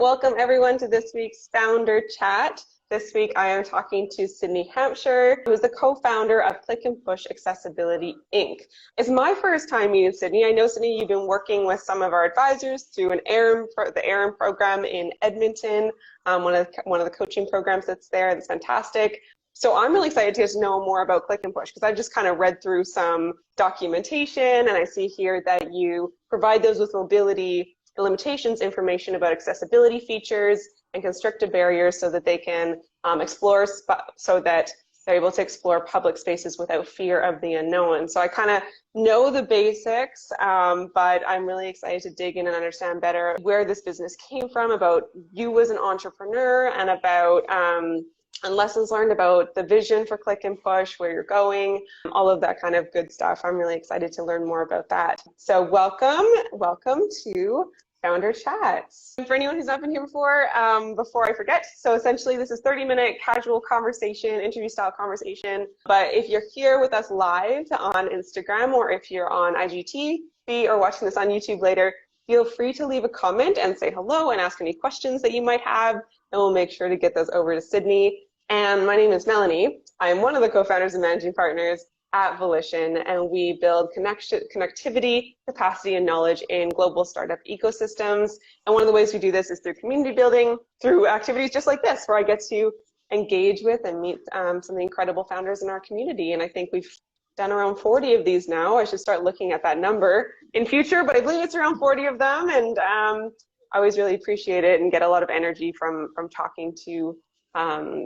Welcome everyone to this week's Founder Chat. This week I am talking to Sydney Hampshire, who is the co-founder of Click&Push Accessibility Inc. It's my first time meeting Sydney. I know, Sydney, you've been working with some of our advisors through the ARM program in Edmonton, one of the coaching programs that's there. That's fantastic. So I'm really excited to get to know more about Click&Push because I've just kind of read through some documentation, and I see here that you provide those with mobility limitations information about accessibility features and constrictive barriers so that they can so that they're able to explore public spaces without fear of the unknown. So I kind of know the basics, but I'm really excited to dig in and understand better where this business came from, about you as an entrepreneur, and about and lessons learned about the vision for Click&Push, where you're going, all of that kind of good stuff. I'm really excited to learn more about that. So welcome to Founder Chats. For anyone who's not been here before I forget, so essentially this is 30-minute casual conversation, interview style conversation. But if you're here with us live on Instagram, or if you're on IGTV or watching this on YouTube later, feel free to leave a comment and say hello and ask any questions that you might have, and we'll make sure to get those over to Sydney. And my name is Melanie. I'm one of the co-founders and managing partners at Volition, and we build connectivity, capacity, and knowledge in global startup ecosystems. And one of the ways we do this is through community building, through activities just like this, where I get to engage with and meet some of the incredible founders in our community. And I think we've done around 40 of these now. I should start looking at that number in future, but I believe it's around 40 of them. And I always really appreciate it and get a lot of energy from talking to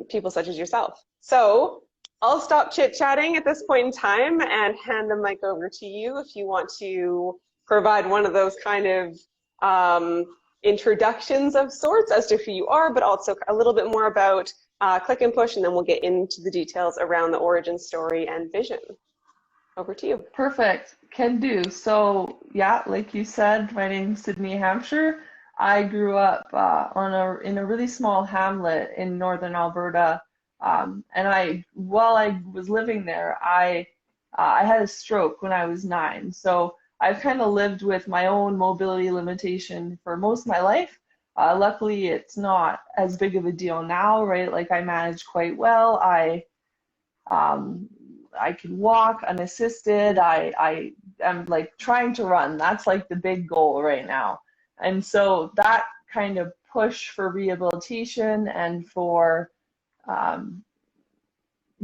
people such as yourself. So I'll stop chit-chatting at this point in time and hand the mic over to you if you want to provide one of those kind of introductions of sorts as to who you are, but also a little bit more about Click&Push, and then we'll get into the details around the origin story and vision. Over to you. Perfect, can do. So yeah, like you said, my name's Sydney Hampshire. I grew up in a really small hamlet in northern Alberta. And while I was living there, I had a stroke when I was 9. So I've kind of lived with my own mobility limitation for most of my life. Luckily, it's not as big of a deal now, right? Like, I manage quite well. I can walk unassisted. I am like trying to run. That's like the big goal right now. And so that kind of push for rehabilitation and for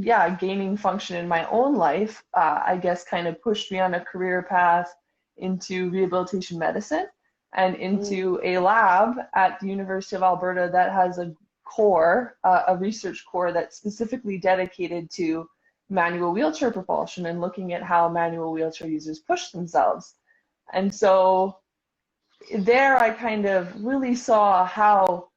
gaining function in my own life, I guess kind of pushed me on a career path into rehabilitation medicine and into a lab at the University of Alberta that has a core, a research core that's specifically dedicated to manual wheelchair propulsion and looking at how manual wheelchair users push themselves. And so there I kind of really saw how,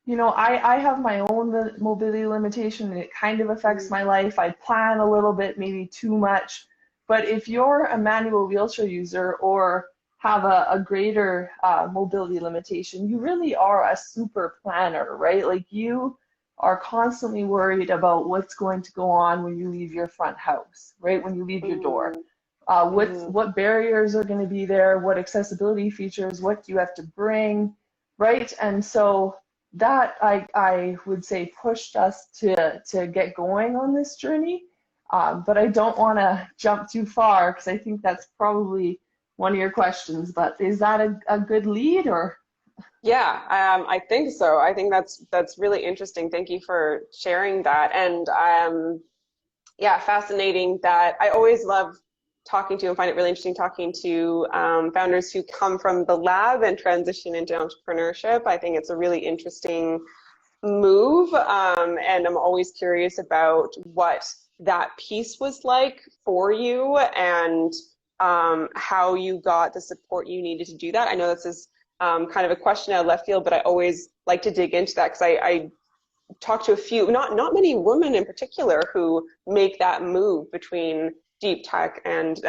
you know, I have my own mobility limitation, and it kind of affects my life. I plan a little bit, maybe too much. But if you're a manual wheelchair user or have a greater mobility limitation, you really are a super planner, right? Like, you are constantly worried about what's going to go on when you leave your front house, right? When you leave your door. What barriers are going to be there, what accessibility features, what do you have to bring, right? And so that I would say pushed us to get going on this journey. But I don't want to jump too far because I think that's probably one of your questions, but is that a good lead? Or? Yeah, I think so. I think that's really interesting. Thank you for sharing that. And yeah, fascinating that I always love talking to and find it really interesting talking to founders who come from the lab and transition into entrepreneurship. I think it's a really interesting move, and I'm always curious about what that piece was like for you and how you got the support you needed to do that. I know this is kind of a question out of left field, but I always like to dig into that because I talk to a few, not many women in particular, who make that move between deep tech and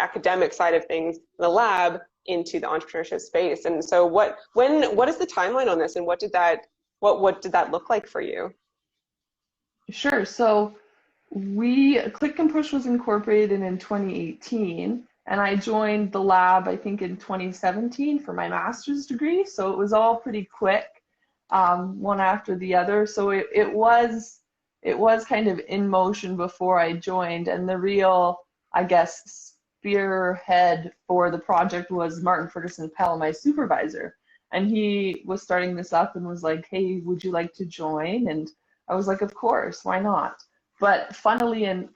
academic side of things, the lab, into the entrepreneurship space. And so what is the timeline on this, and what did that look like for you? Sure. So Click&Push was incorporated in 2018, and I joined the lab, I think, in 2017 for my master's degree. So it was all pretty quick. one after the other. So it was kind of in motion before I joined, and the real, I guess, spearhead for the project was Martin Ferguson Pell, my supervisor. And he was starting this up and was like, hey, would you like to join? And I was like, of course, why not? But funnily, and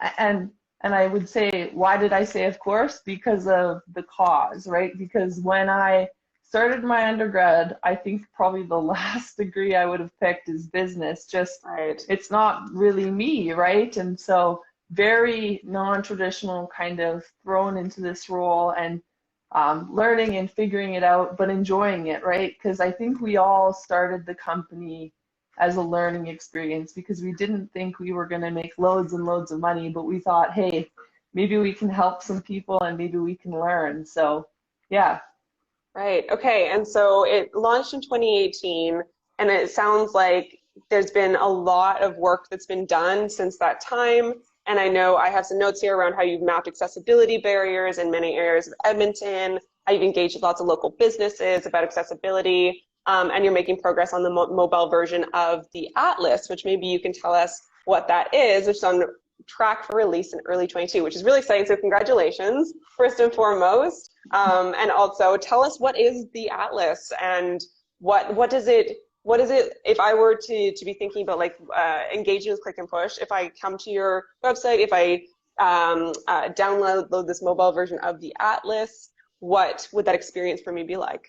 I would say, why did I say of course? Because of the cause, right? Because when I started my undergrad, I think probably the last degree I would have picked is business. Just, Right. it's not really me, right? And so very non-traditional, kind of thrown into this role, and learning and figuring it out, but enjoying it, right? Because I think we all started the company as a learning experience because we didn't think we were going to make loads and loads of money, but we thought, hey, maybe we can help some people and maybe we can learn. So yeah. Right. Okay. And so it launched in 2018, and it sounds like there's been a lot of work that's been done since that time. And I know I have some notes here around how you've mapped accessibility barriers in many areas of Edmonton, how you've engaged with lots of local businesses about accessibility, and you're making progress on the mobile version of the Atlas, which maybe you can tell us what that is, which is on track for release in early 22, which is really exciting. So congratulations, first and foremost. And also tell us, what is the Atlas, and what does it, if I were to be thinking about like engaging with Click and Push, if I come to your website, if I download this mobile version of the Atlas, what would that experience for me be like?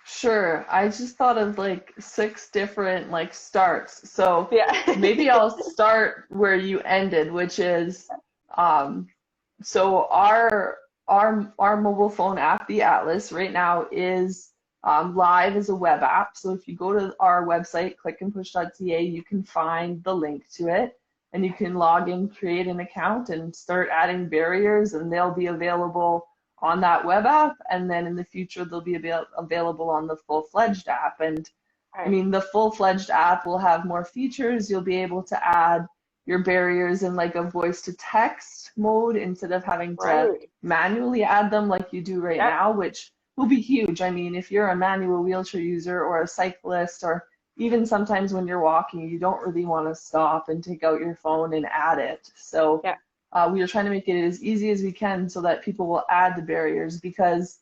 Sure. I just thought of like 6 different like starts. So Yeah. maybe I'll start where you ended, which is so our mobile phone app, the Atlas, right now is live as a web app. So if you go to our website, clickandpush.ca, you can find the link to it, and you can log in, create an account, and start adding barriers, and they'll be available on that web app, and then in the future they'll be available on the full-fledged app. And I mean, the full-fledged app will have more features. You'll be able to add your barriers in like a voice to text mode instead of having to manually add them like you do right now, which will be huge. I mean, if you're a manual wheelchair user or a cyclist, or even sometimes when you're walking, you don't really want to stop and take out your phone and add it. So we are trying to make it as easy as we can so that people will add the barriers, because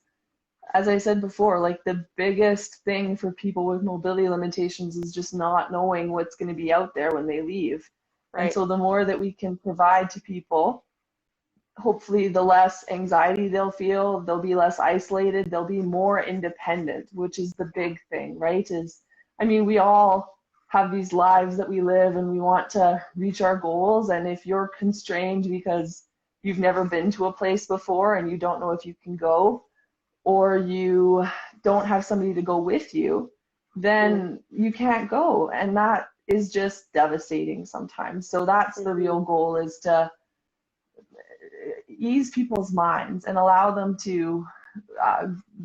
as I said before, like the biggest thing for people with mobility limitations is just not knowing what's going to be out there when they leave. And so the more that we can provide to people, hopefully the less anxiety they'll feel, they'll be less isolated, they'll be more independent, which is the big thing, right? I mean, we all have these lives that we live and we want to reach our goals. And if you're constrained because you've never been to a place before and you don't know if you can go, or you don't have somebody to go with you, then you can't go. And that is just devastating sometimes. So that's the real goal, is to ease people's minds and allow them to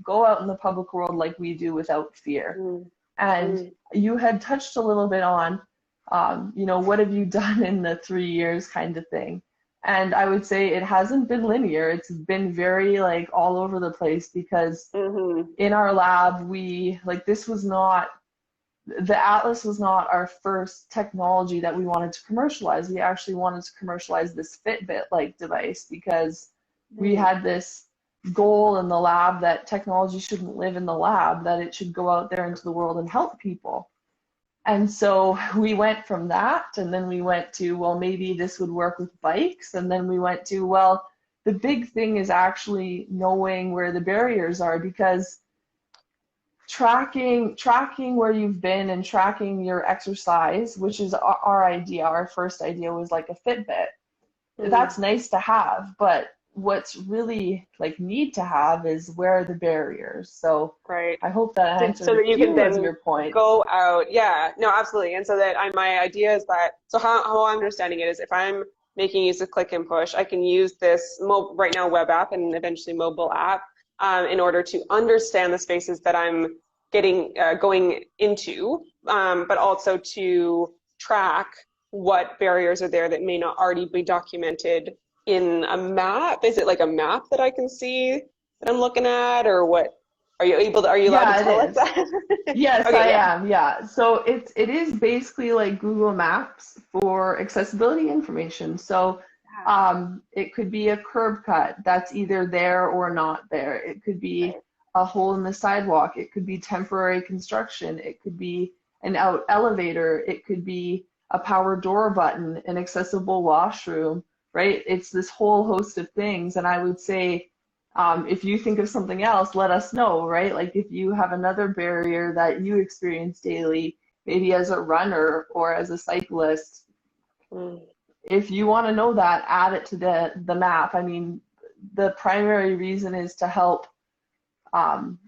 go out in the public world like we do without fear. And you had touched a little bit on, you know, what have you done in the 3 years kind of thing. And I would say it hasn't been linear. It's been very like all over the place, because in our lab, the Atlas was not our first technology that we wanted to commercialize. We actually wanted to commercialize this Fitbit-like device because we had this goal in the lab that technology shouldn't live in the lab, that it should go out there into the world and help people. And so we went from that, and then we went to, well, maybe this would work with bikes. And then we went to, well, the big thing is actually knowing where the barriers are, because tracking where you've been and tracking your exercise, which is our idea, our first idea was like a Fitbit. That's nice to have, but what's really like need to have is where are the barriers. So I hope that answers so that you can then your point. Go out. Yeah, no, absolutely. And so that my idea is that, so how I'm understanding it is, if I'm making use of Click and Push, I can use this right now web app and eventually mobile app in order to understand the spaces that I'm going into, but also to track what barriers are there that may not already be documented in a map. Is it like a map that I can see that I'm looking at, or what? Are you allowed to Yeah, tell it us is. that? Yes, I Okay, yeah. am. Yeah. So it is basically like Google Maps for accessibility information. So it could be a curb cut that's either there or not there. It could be Right. a hole in the sidewalk. It could be temporary construction. It could be an out elevator. It could be a power door button, an accessible washroom, right? It's this whole host of things. And I would say if you think of something else, let us know, right? Like if you have another barrier that you experience daily, maybe as a runner or as a cyclist, Mm. if you want to know that, add it to the map. I mean, the primary reason is to help um,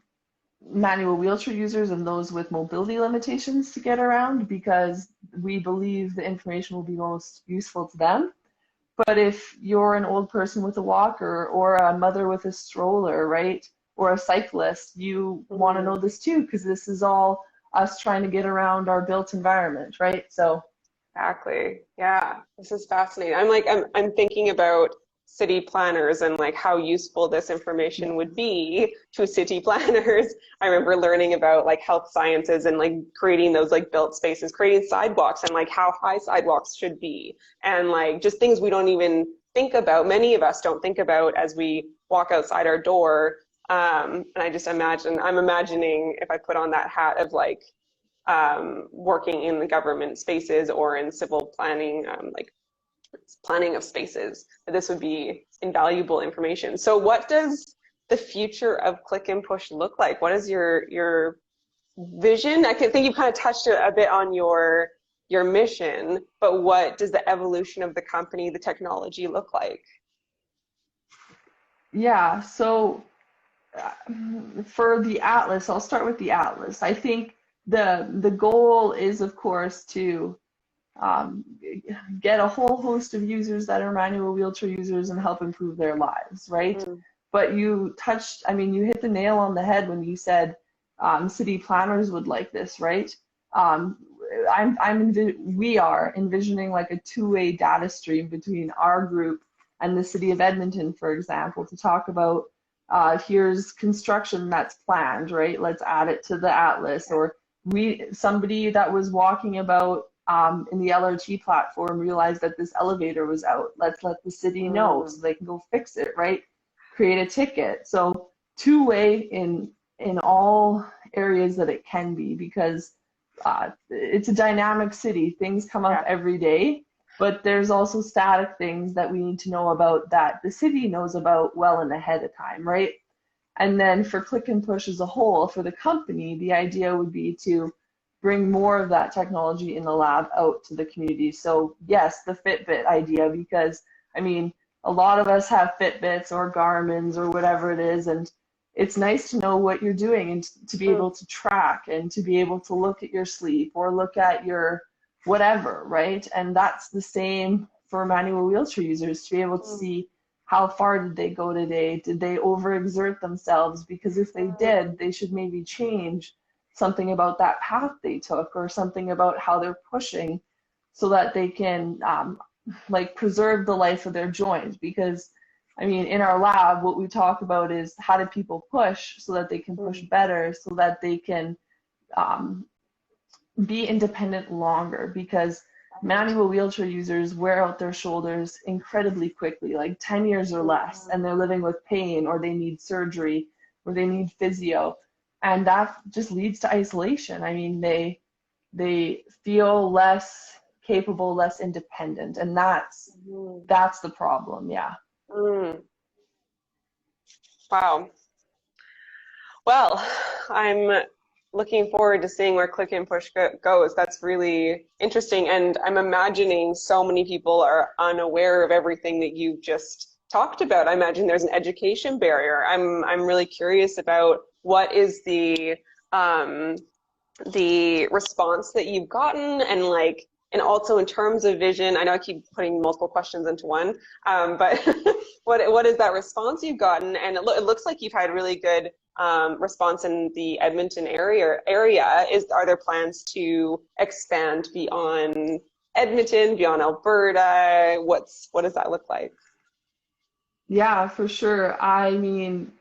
manual wheelchair users and those with mobility limitations to get around because we believe the information will be most useful to them. But if you're an old person with a walker or a mother with a stroller, right, or a cyclist, you want to know Mm. this too, because this is all us trying to get around our built environment, right? So, Exactly. Yeah, this is fascinating. I'm thinking about city planners and like how useful this information would be to city planners. I remember learning about like health sciences and like creating those like built spaces, creating sidewalks and like how high sidewalks should be and like just things we don't even think about. Many of us don't think about as we walk outside our door. And I just I'm imagining if I put on that hat of like working in the government spaces or in civil planning, like planning of spaces, this would be invaluable information. So what does the future of Click and Push look like? What is your vision? I think you kind of touched a bit on your mission, but what does the evolution of the company, the technology look like? yeah, so for the Atlas, I'll start with the Atlas. I think the goal is, of course, to um, get a whole host of users that are manual wheelchair users and help improve their lives, right? Mm, But you touched, I mean, you hit the nail on the head when you said city planners would like this, right? Um, we are envisioning like a two-way data stream between our group and the city of Edmonton, for example, to talk about here's construction that's planned, right? Let's add it to the Atlas. Or somebody that was walking about in the LRT platform realized that this elevator was out. Let's let the city know mm, so they can go fix it, right? Create a ticket. So two-way in all areas that it can be because it's a dynamic city. Things come up yeah. every day, but there's also static things that we need to know about that the city knows about well and ahead of time, right? And then for Click and Push as a whole, for the company, the idea would be to bring more of that technology in the lab out to the community. So yes, the Fitbit idea, because I mean, a lot of us have Fitbits or Garmin's or whatever it is, and it's nice to know what you're doing and to be Mm, able to track and to be able to look at your sleep or look at your whatever, right? And that's the same for manual wheelchair users to be able to mm, see how far did they go today? Did they overexert themselves? Because if they did, mm, they should maybe change something about that path they took or something about how they're pushing so that they can like preserve the life of their joint. Because I mean, in our lab, what we talk about is how do people push so that they can push mm, better, so that they can um, be independent longer because right. manual wheelchair users wear out their shoulders incredibly quickly, like 10 years or less, and they're living with pain or they need surgery or they need physio. And that just leads to isolation. I mean, they feel less capable, less independent, and Mm, that's the problem. Yeah. mm. Wow. Well, I'm looking forward to seeing where Click and Push goes. That's really interesting. And I'm imagining so many people are unaware of everything that you've just talked about. I imagine there's an education barrier. I'm really curious about what is um, the response that you've gotten and like and also in terms of vision. I know I keep putting multiple questions into one, but what is that response you've gotten? And it looks like you've had really good response in the Edmonton area. Are there plans to expand beyond Edmonton, beyond Alberta? What does that look like? Yeah, for sure. I mean,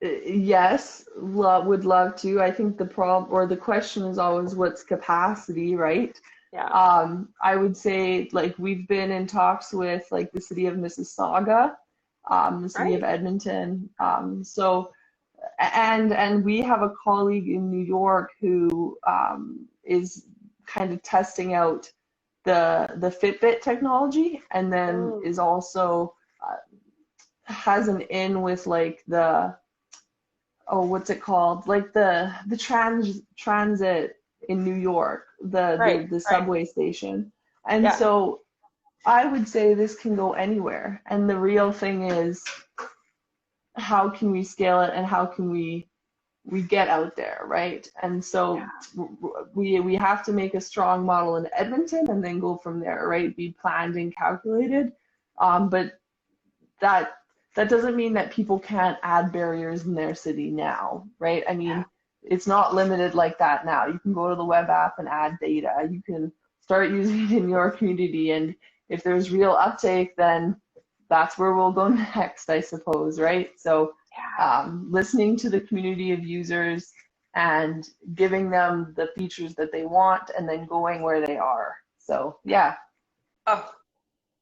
Yes, would love to. I think the problem or the question is always what's capacity, right? Yeah. I would say like we've been in talks with like the city of Mississauga, the city of Right. Edmonton. And we have a colleague in New York who is kind of testing out the Fitbit technology, and then Mm, is also has an in with like the oh, what's it called? Like the transit in New York, right. the Right. subway station. And Yeah. so I would say this can go anywhere. And the real thing is how can we scale it and how can we get out there, right? And so we have to make a strong model in Edmonton and then go from there, right? Be planned and calculated. But that that doesn't mean that people can't add barriers in their city now, right? I Yeah. mean, it's not limited like that now. You can go to the web app and add data. You can start using it in your community, and if there's real uptake, then that's where we'll go next, I suppose, right? So, Yeah. listening to the community of users and giving them the features that they want, and then going where they are. So, yeah. Oh,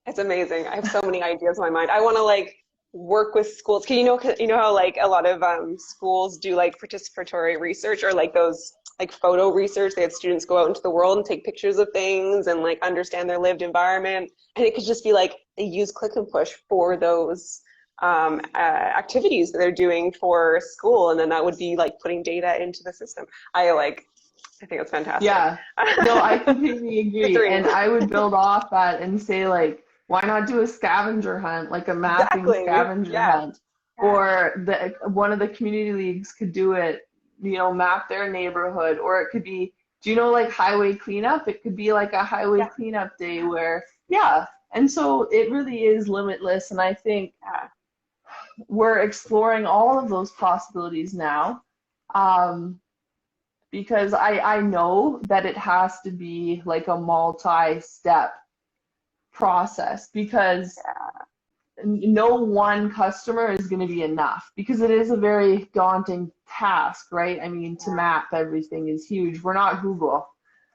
it's amazing. I have so many ideas in my mind. I want to like work with schools. Can you know how like a lot of schools do like participatory research or like those like photo research. They have students go out into the world and take pictures of things and like understand their lived environment. And it could just be like they use Click and Push for those activities that they're doing for school, and then that would be like putting data into the system. I think it's fantastic. Yeah, no, I completely The agree. dream. And I would build off that and say, like, why not do a scavenger hunt, like a mapping Exactly. scavenger Yeah. hunt? Yeah. Or one of the community leagues could do it, map their neighborhood. Or it could be, do you know, like highway cleanup? It could be like a highway Yeah. cleanup day where, yeah. And so it really is limitless. And I think Yeah. we're exploring all of those possibilities now. Um, because I know that it has to be like a multi-step process because no one customer is going to be enough because it is a very daunting task, right? I mean, to map everything is huge. We're not Google.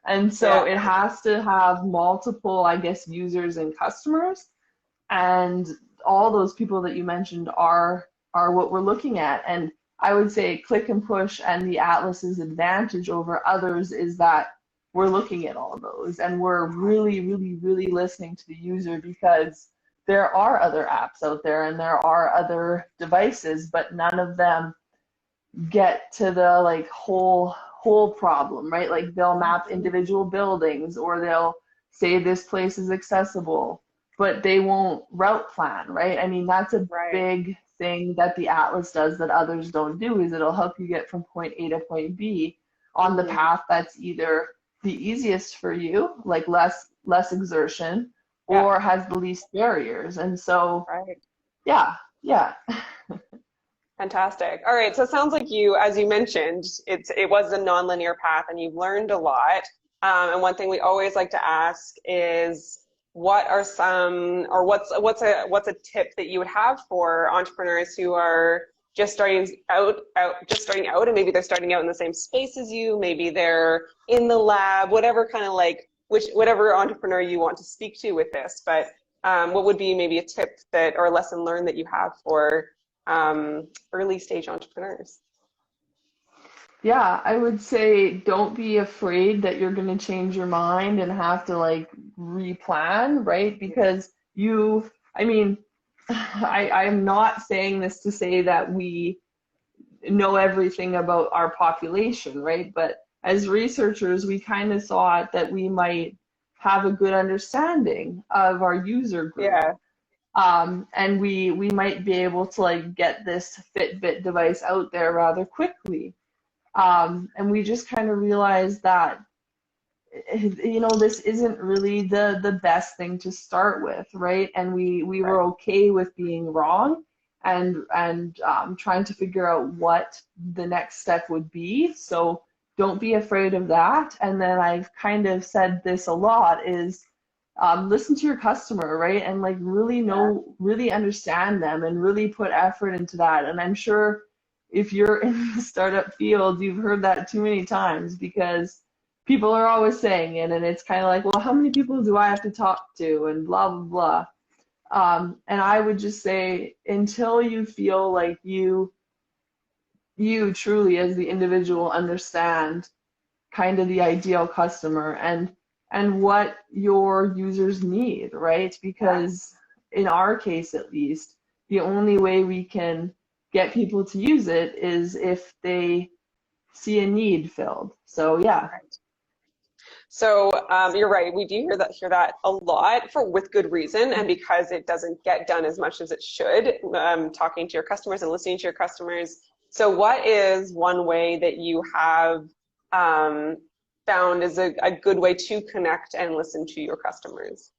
And so Yeah. it has to have multiple, I guess, users and customers. And all those people that you mentioned are what we're looking at. And I would say Click and Push and the Atlas's advantage over others is that we're looking at all of those and we're really, really, really listening to the user because there are other apps out there and there are other devices, but none of them get to the like whole problem, right? Like they'll map Mhm. individual buildings or they'll say this place is accessible, but they won't route plan, right? I mean, that's a Right. big thing that the Atlas does that others don't do is it'll help you get from point A to point B on the Hmm. path that's either the easiest for you, like less exertion, Yeah. or has the least barriers. And so, Right. yeah, yeah. Fantastic. All right. So it sounds like you, as you mentioned, it was a nonlinear path, and you've learned a lot. And one thing we always like to ask is, what are some, or what's a tip that you would have for entrepreneurs who are just starting out, and maybe they're starting out in the same space as you, maybe they're in the lab, whatever kind of like whatever entrepreneur you want to speak to with this. But what would be maybe a tip that or a lesson learned that you have for early stage entrepreneurs? Yeah, I would say don't be afraid that you're going to change your mind and have to like replan, right? Because I mean, I'm not saying this to say that we know everything about our population, right? But as researchers, we kind of thought that we might have a good understanding of our user group. Yeah, And we might be able to like get this Fitbit device out there rather quickly. And we just kind of realized that, this isn't really the best thing to start with, right? And we right. were okay with being wrong and trying to figure out what the next step would be. So don't be afraid of that. And then I've kind of said this a lot is listen to your customer, right? And like Yeah, really understand them and really put effort into that. And I'm sure if you're in the startup field, you've heard that too many times because people are always saying it, and it's kind of like, well, how many people do I have to talk to, and blah, blah, blah. And I would just say, until you feel like you truly as the individual understand kind of the ideal customer and what your users need, right? Because in our case, at least, the only way we can get people to use it is if they see a need filled. So yeah. Right. So you're right. We do hear that a lot with good reason, and because it doesn't get done as much as it should. Talking to your customers and listening to your customers. So, what is one way that you have found is a good way to connect and listen to your customers?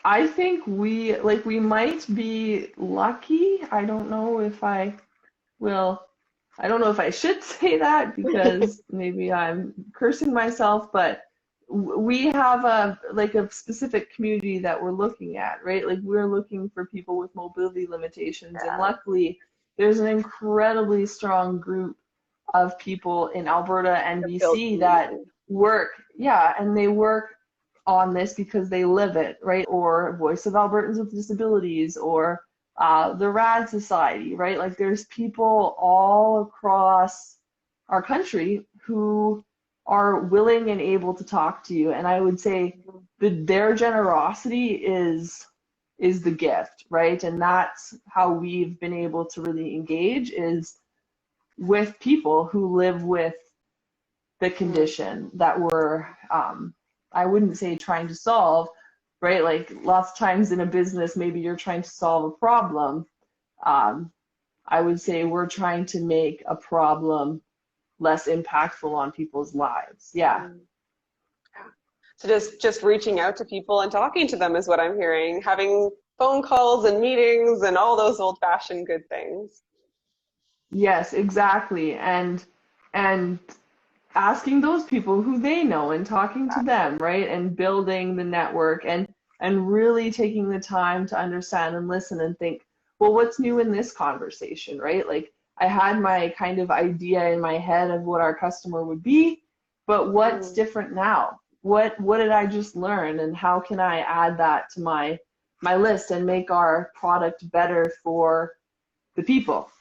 I think we might be lucky. I don't know if I should say that because maybe I'm cursing myself, but we have a specific community that we're looking at, right? Like we're looking for people with mobility limitations, and luckily there's an incredibly strong group of people in Alberta and BC that work, and they work on this because they live it, right? Or Voice of Albertans with Disabilities, or the RAD Society, right? Like there's people all across our country who are willing and able to talk to you. And I would say that their generosity is the gift, right? And that's how we've been able to really engage, is with people who live with the condition that we're, I wouldn't say trying to solve, right? Like lots of times in a business, maybe you're trying to solve a problem. I would say we're trying to make a problem less impactful on people's lives. Yeah. So just reaching out to people and talking to them is what I'm hearing. Having phone calls and meetings and all those old-fashioned good things. Yes, exactly. And asking those people who they know and talking to them, right? And building the network and really taking the time to understand and listen and think, well, what's new in this conversation, right? Like I had my kind of idea in my head of what our customer would be, but what's different now? What did I just learn, and how can I add that to my list and make our product better for the people?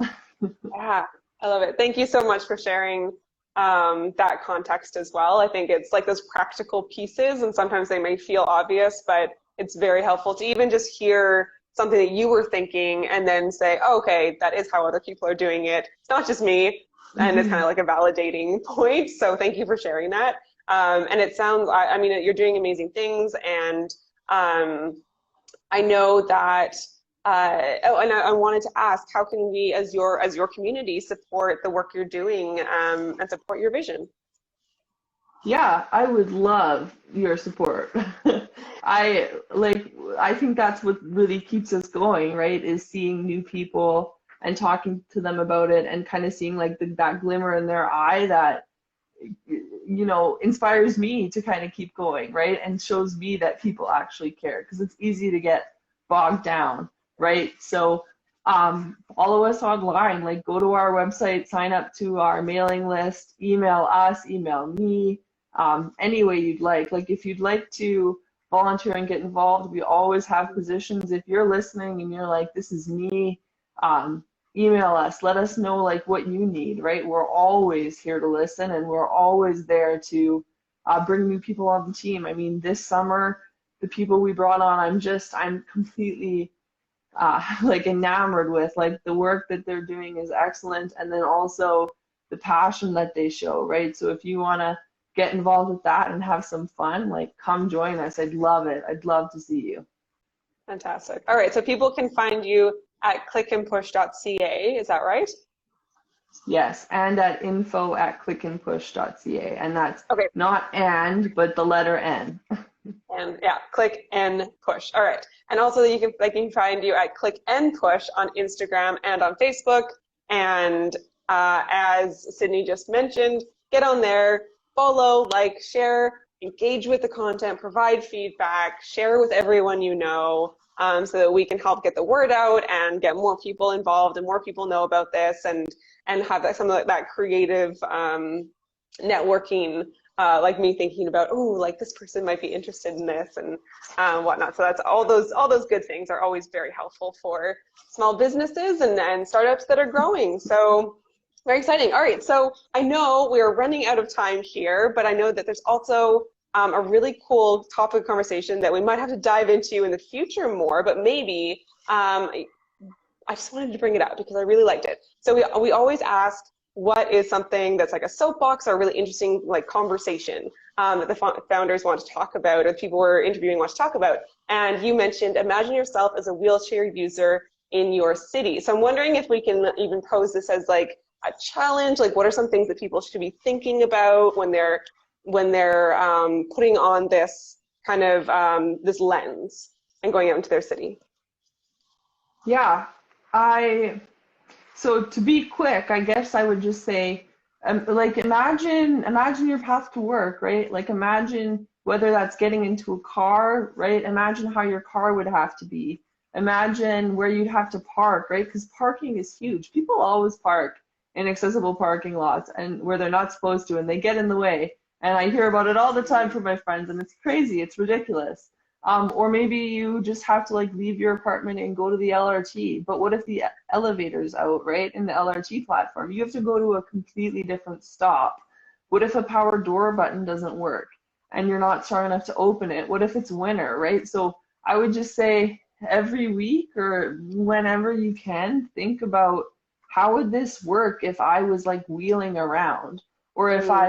Yeah, I love it. Thank you so much for sharing that context as well. I think it's like those practical pieces, and sometimes they may feel obvious, but it's very helpful to even just hear something that you were thinking and then say, oh, okay, that is how other people are doing it. It's not just me. And it's kind of like a validating point. So thank you for sharing that. And it sounds, I mean, you're doing amazing things. And I know that, and I wanted to ask, how can we, as your community, support the work you're doing and support your vision? Yeah, I would love your support. I think that's what really keeps us going, right? Is seeing new people and talking to them about it and kind of seeing like that glimmer in their eye that, you know, inspires me to kind of keep going, right? And shows me that people actually care, because it's easy to get bogged down, right? So follow us online, like go to our website, sign up to our mailing list, email us, email me, any way you'd like. Like if you'd like to volunteer and get involved, we always have positions. If you're listening and you're like, this is me, email us, let us know like what you need, right? We're always here to listen, and we're always there to bring new people on the team. I mean, this summer, the people we brought on, I'm completely like enamored with. Like the work that they're doing is excellent, and then also the passion that they show, right? So if you want to get involved with that and have some fun, like come join us. I'd love it. I'd love to see you. Fantastic. All right, so people can find you at clickandpush.ca, is that right? Yes, and at info@clickandpush.ca, and that's okay. Not and, but the letter N. And yeah, Click and Push. All right, and also they can find you at Click and Push on Instagram and on Facebook. And as Sydney just mentioned, get on there, follow, like, share, engage with the content, provide feedback, share with everyone you know. so that we can help get the word out and get more people involved and more people know about this, and have some of that creative networking, like me thinking about, oh, like this person might be interested in this and whatnot. So that's all those good things are always very helpful for small businesses and startups that are growing. So very exciting. All right, so I know we are running out of time here, but I know that there's also a really cool topic of conversation that we might have to dive into in the future more, but maybe I just wanted to bring it up because I really liked it. So we always ask, what is something that's like a soapbox or a really interesting like conversation that the founders want to talk about, or the people we're interviewing want to talk about? And you mentioned, imagine yourself as a wheelchair user in your city. So I'm wondering if we can even pose this as like a challenge. Like, what are some things that people should be thinking about when they're putting on this kind of this lens and going out into their city? Yeah, so to be quick, I guess I would just say, like imagine your path to work, right? Like imagine whether that's getting into a car, right? Imagine how your car would have to be. Imagine where you'd have to park, right? Because parking is huge. People always park in accessible parking lots and where they're not supposed to, and they get in the way. And I hear about it all the time from my friends, and it's crazy, it's ridiculous. Or maybe you just have to like leave your apartment and go to the LRT. But what if the elevator's out, right, in the LRT platform? You have to go to a completely different stop. What if a power door button doesn't work and you're not strong enough to open it? What if it's winter, right? So I would just say every week or whenever you can, think about how would this work if I was like wheeling around, or if I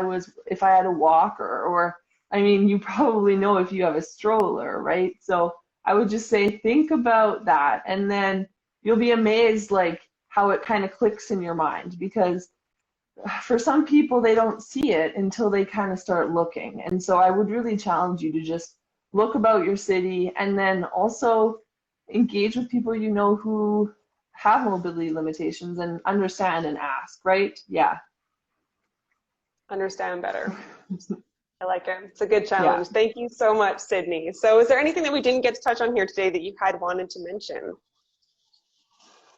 had a walker, or I mean, you probably know if you have a stroller, right? So I would just say, think about that, and then you'll be amazed like how it kind of clicks in your mind, because for some people, they don't see it until they kind of start looking. And so I would really challenge you to just look about your city, and then also engage with people you know who have mobility limitations and understand and ask, right? Yeah. Understand better. I like it. It's a good challenge. Yeah. Thank you so much, Sydney. So is there anything that we didn't get to touch on here today that you had wanted to mention?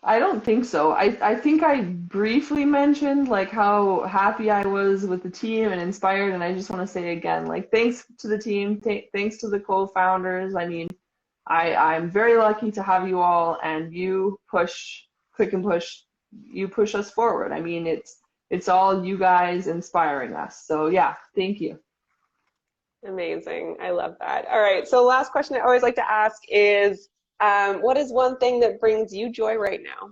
I don't think so. I think I briefly mentioned like how happy I was with the team and inspired, and I just want to say again, like thanks to the team, thanks to the co-founders. I mean, I'm very lucky to have you all, and you push Click and Push, you push us forward. I mean, it's all you guys inspiring us. So yeah, thank you. Amazing. I love that. All right. So last question I always like to ask is, what is one thing that brings you joy right now?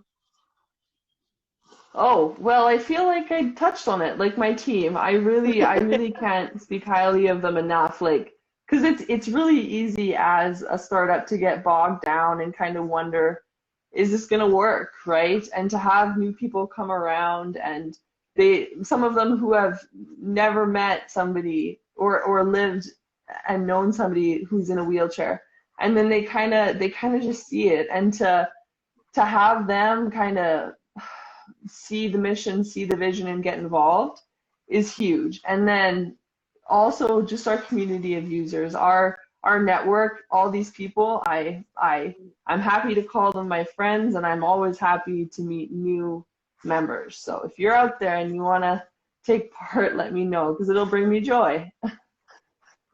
Oh, well, I feel like I touched on it, like my team. I really can't speak highly of them enough, like, because it's really easy as a startup to get bogged down and kind of wonder, is this going to work, right? And to have new people come around, and some of them who have never met somebody or lived and known somebody who's in a wheelchair, and then they kind of just see it, and to have them kind of see the mission, see the vision, and get involved is huge. And then also just our community of users, our network, all these people, I'm happy to call them my friends, and I'm always happy to meet new members. So if you're out there and you want to take part, let me know, because it'll bring me joy.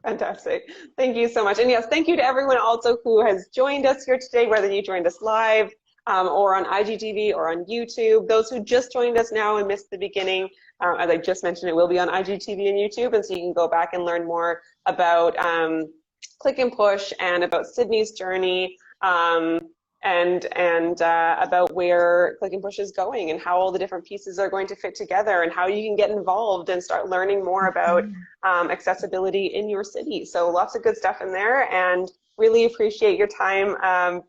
Fantastic. Thank you so much. And yes, thank you to everyone also who has joined us here today, whether you joined us live or on IGTV or on YouTube. Those who just joined us now and missed the beginning, as I just mentioned, it will be on IGTV and YouTube, and so you can go back and learn more about Click and Push and about Sydney's journey, and about where Click and Push is going and how all the different pieces are going to fit together and how you can get involved and start learning more about accessibility in your city. So lots of good stuff in there, and really appreciate your time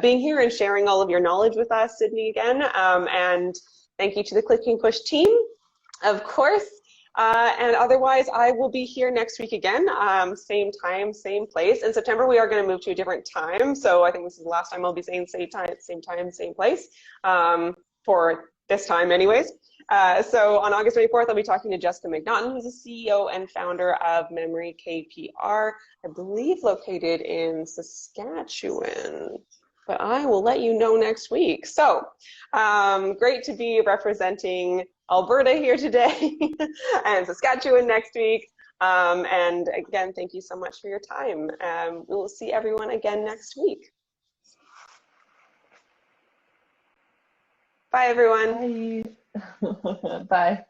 being here and sharing all of your knowledge with us, Sydney, again. And thank you to the Click and Push team, of course. And otherwise, I will be here next week again, same time, same place. In September, we are going to move to a different time. So I think this is the last time I'll be saying same time, same place, for this time anyways. So on August 24th, I'll be talking to Jessica McNaughton, who's the CEO and founder of Memory KPR, I believe located in Saskatchewan. But I will let you know next week. So great to be representing Alberta here today and Saskatchewan next week. And again, thank you so much for your time. We will see everyone again next week. Bye, everyone. Bye. Bye.